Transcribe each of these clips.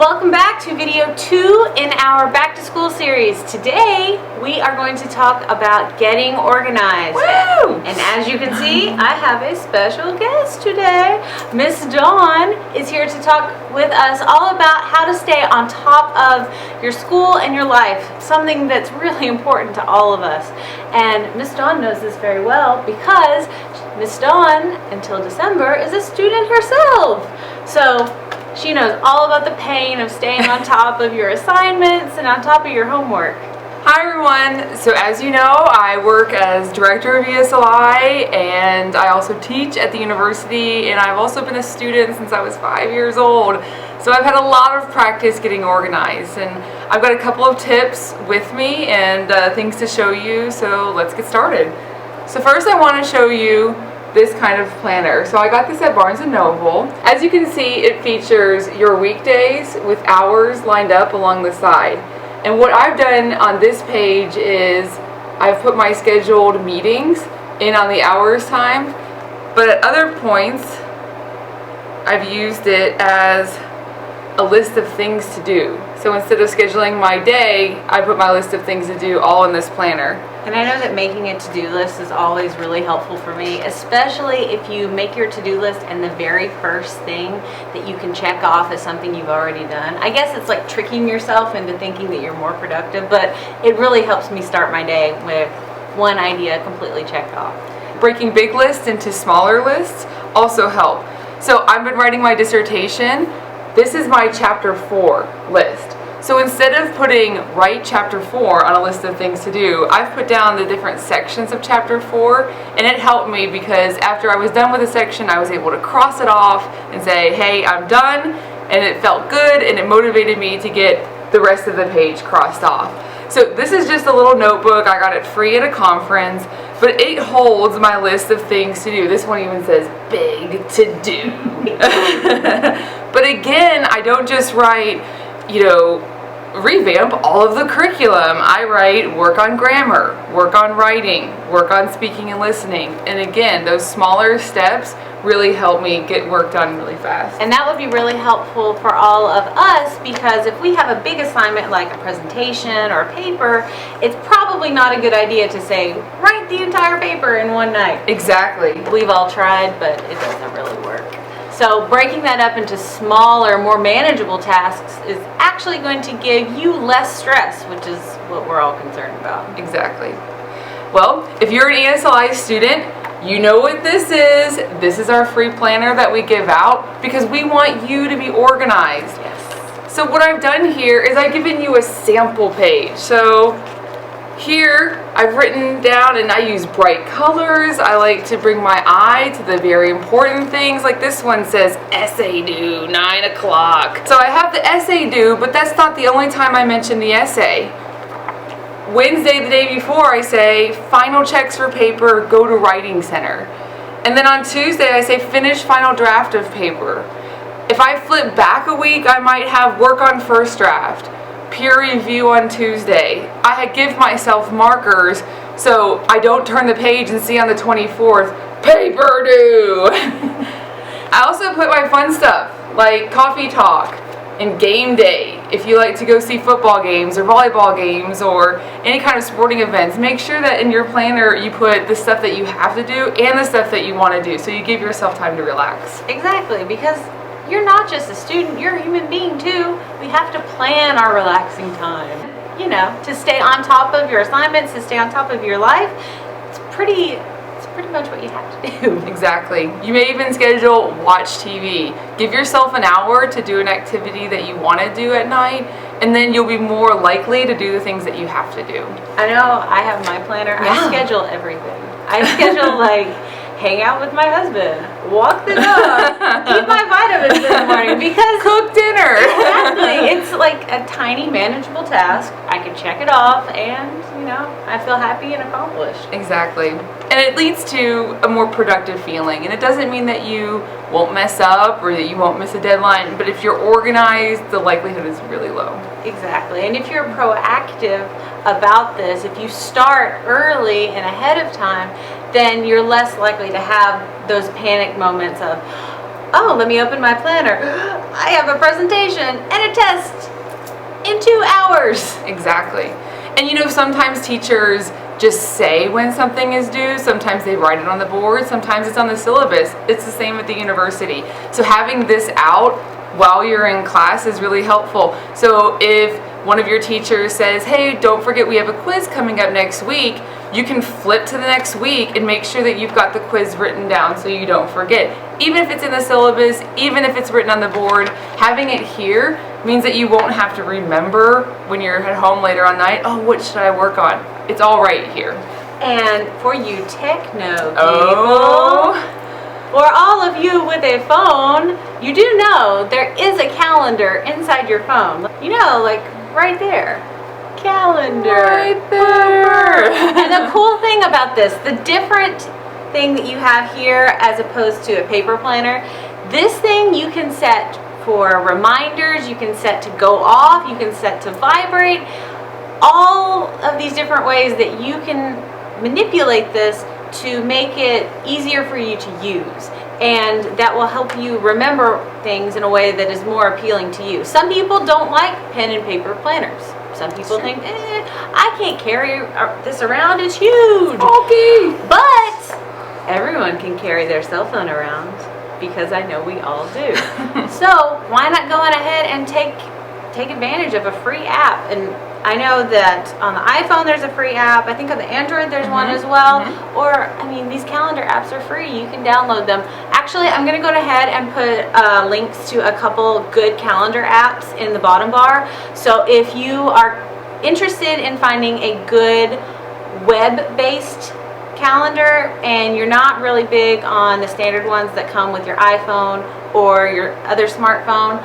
Welcome back to video 2 in our back to school series. Today we are going to talk about getting organized. Woo! And as you can see, I have a special guest today. Miss Dawn is here to talk with us all about how to stay on top of your school and your life, something that's really important to all of us. And Miss Dawn knows this very well because Miss Dawn, until December, is a student herself. So she knows all about the pain of staying on top of your assignments and on top of your homework. Hi everyone. So as you know, I work as director of ESLI and I also teach at the university, and I've also been a student since I was 5 years old. So I've had a lot of practice getting organized, and I've got a couple of tips with me and things to show you. So let's get started. So first I want to show you this kind of planner. So I got this at Barnes & Noble. As you can see, it features your weekdays with hours lined up along the side. And what I've done on this page is I've put my scheduled meetings in on the hours time, but at other points I've used it as a list of things to do. So instead of scheduling my day, I put my list of things to do all in this planner. And I know that making a to-do list is always really helpful for me, especially if you make your to-do list and the very first thing that you can check off is something you've already done. I guess it's like tricking yourself into thinking that you're more productive, but it really helps me start my day with one idea completely checked off. Breaking big lists into smaller lists also help. So I've been writing my dissertation. This is my chapter 4 list. So instead of putting write chapter 4 on a list of things to do, I've put down the different sections of chapter 4, and it helped me because after I was done with a section, I was able to cross it off and say, hey, I'm done, and it felt good, and it motivated me to get the rest of the page crossed off. So this is just a little notebook. I got it free at a conference, but it holds my list of things to do. This one even says big to do. But again, I don't just write, revamp all of the curriculum. I write work on grammar, work on writing, work on speaking and listening. And again, those smaller steps really help me get work done really fast. And that would be really helpful for all of us because if we have a big assignment like a presentation or a paper, it's probably not a good idea to say, write the entire paper in one night. Exactly. We've all tried, but it doesn't really work. So breaking that up into smaller, more manageable tasks is actually going to give you less stress, which is what we're all concerned about. Exactly. Well, if you're an ESLI student, you know what this is. This is our free planner that we give out because we want you to be organized. Yes. So what I've done here is I've given you a sample page. So here I've written down, and I use bright colors. I like to bring my eye to the very important things. Like this one says essay due 9 o'clock. So I have the essay due, but that's not the only time I mention the essay. Wednesday, the day before, I say final checks for paper, go to writing center. And then on Tuesday I say finish final draft of paper. If I flip back a week, I might have work on first draft, peer review on Tuesday. I give myself markers so I don't turn the page and see on the 24th, paper due. I also put my fun stuff like coffee talk and game day. If you like to go see football games or volleyball games or any kind of sporting events, make sure that in your planner you put the stuff that you have to do and the stuff that you want to do, so you give yourself time to relax. Exactly, because you're not just a student, you're a human being too. We have to plan our relaxing time. To stay on top of your assignments, to stay on top of your life, it's pretty much what you have to do. Exactly. You may even schedule watch TV. Give yourself an hour to do an activity that you want to do at night, and then you'll be more likely to do the things that you have to do. I know, I have my planner. Yeah. I schedule everything. I schedule hang out with my husband, walk the dog, eat my vitamins in the morning, because cook dinner. Exactly. It's like a tiny manageable task. I can check it off and, I feel happy and accomplished. Exactly. And it leads to a more productive feeling. And it doesn't mean that you won't mess up or that you won't miss a deadline, but if you're organized, the likelihood is really low. Exactly. And if you're proactive about this, if you start early and ahead of time, then you're less likely to have those panic moments of, oh, let me open my planner. I have a presentation and a test in 2 hours. Exactly. And you know, sometimes teachers just say when something is due. Sometimes they write it on the board. Sometimes it's on the syllabus. It's the same at the university. So having this out while you're in class is really helpful. So if one of your teachers says, hey, don't forget we have a quiz coming up next week, you can flip to the next week and make sure that you've got the quiz written down so you don't forget. Even if it's in the syllabus, even if it's written on the board, having it here means that you won't have to remember when you're at home later on night, oh, what should I work on? It's all right here. And for you techno people, Oh. or all of you with a phone, you do know there is a calendar inside your phone. You know, like right there. Calendar. Right there. And the cool thing about this, the different thing that you have here as opposed to a paper planner, this thing you can set for reminders, you can set to go off, you can set to vibrate, all of these different ways that you can manipulate this to make it easier for you to use, and that will help you remember things in a way that is more appealing to you. Some people don't like pen and paper planners. Some people think, I can't carry this around, it's huge. Okay. But everyone can carry their cell phone around, because I know we all do. So why not go on ahead and take advantage of a free app? And I know that on the iPhone there's a free app. I think on the Android there's one as well. Or, I mean, these calendar apps are free. You can download them. Actually, I'm going to go ahead and put links to a couple good calendar apps in the bottom bar. So if you are interested in finding a good web-based calendar and you're not really big on the standard ones that come with your iPhone or your other smartphone,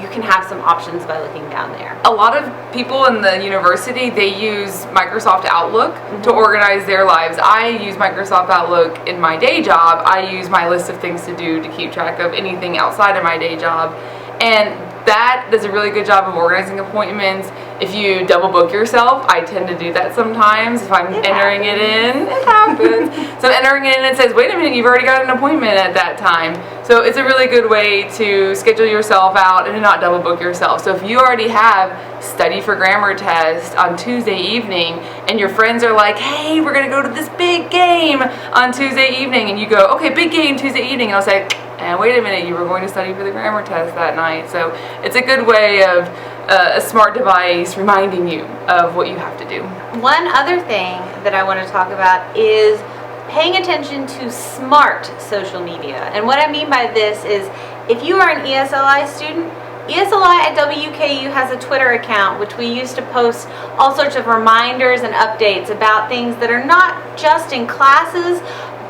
you can have some options by looking down there. A lot of people in the university, they use Microsoft Outlook to organize their lives. I use Microsoft Outlook in my day job. I use my list of things to do to keep track of anything outside of my day job. And that does a really good job of organizing appointments. If you double book yourself, I tend to do that sometimes if I'm entering it in. It happens. So I'm entering it in and it says, wait a minute, you've already got an appointment at that time. So it's a really good way to schedule yourself out and to not double book yourself. So if you already have study for grammar test on Tuesday evening and your friends are like, hey, we're going to go to this big game on Tuesday evening, and you go, okay, big game Tuesday evening, and I'll say, and wait a minute, you were going to study for the grammar test that night. So it's a good way of a smart device reminding you of what you have to do. One other thing that I want to talk about is paying attention to smart social media. And what I mean by this is, if you are an ESLI student, ESLI at WKU has a Twitter account which we use to post all sorts of reminders and updates about things that are not just in classes,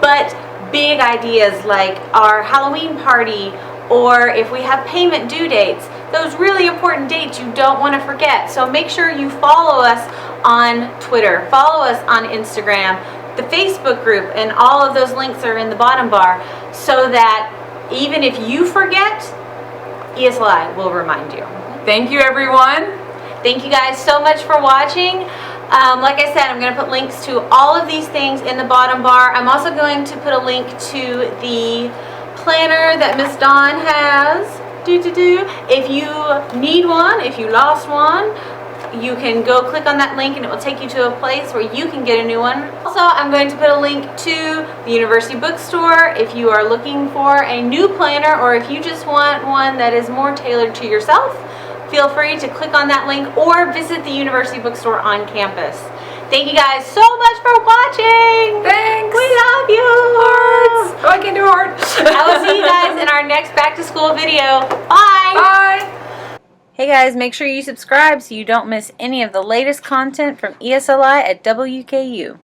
but big ideas like our Halloween party, or if we have payment due dates, those really important dates you don't want to forget. So make sure you follow us on Twitter, follow us on Instagram, the Facebook group, and all of those links are in the bottom bar, so that even if you forget, ESLI will remind you. Thank you, everyone. Thank you guys so much for watching. Like I said, I'm going to put links to all of these things in the bottom bar. I'm also going to put a link to the planner that Miss Dawn has. If you need one, if you lost one, you can go click on that link and it will take you to a place where you can get a new one. Also, I'm going to put a link to the University Bookstore if you are looking for a new planner, or if you just want one that is more tailored to yourself. Feel free to click on that link or visit the University Bookstore on campus. Thank you guys so much for watching. Thanks. We love you. Hearts. Oh, I can't do hearts. I will see you guys in our next back to school video. Bye. Bye. Hey guys, make sure you subscribe so you don't miss any of the latest content from ESLI at WKU.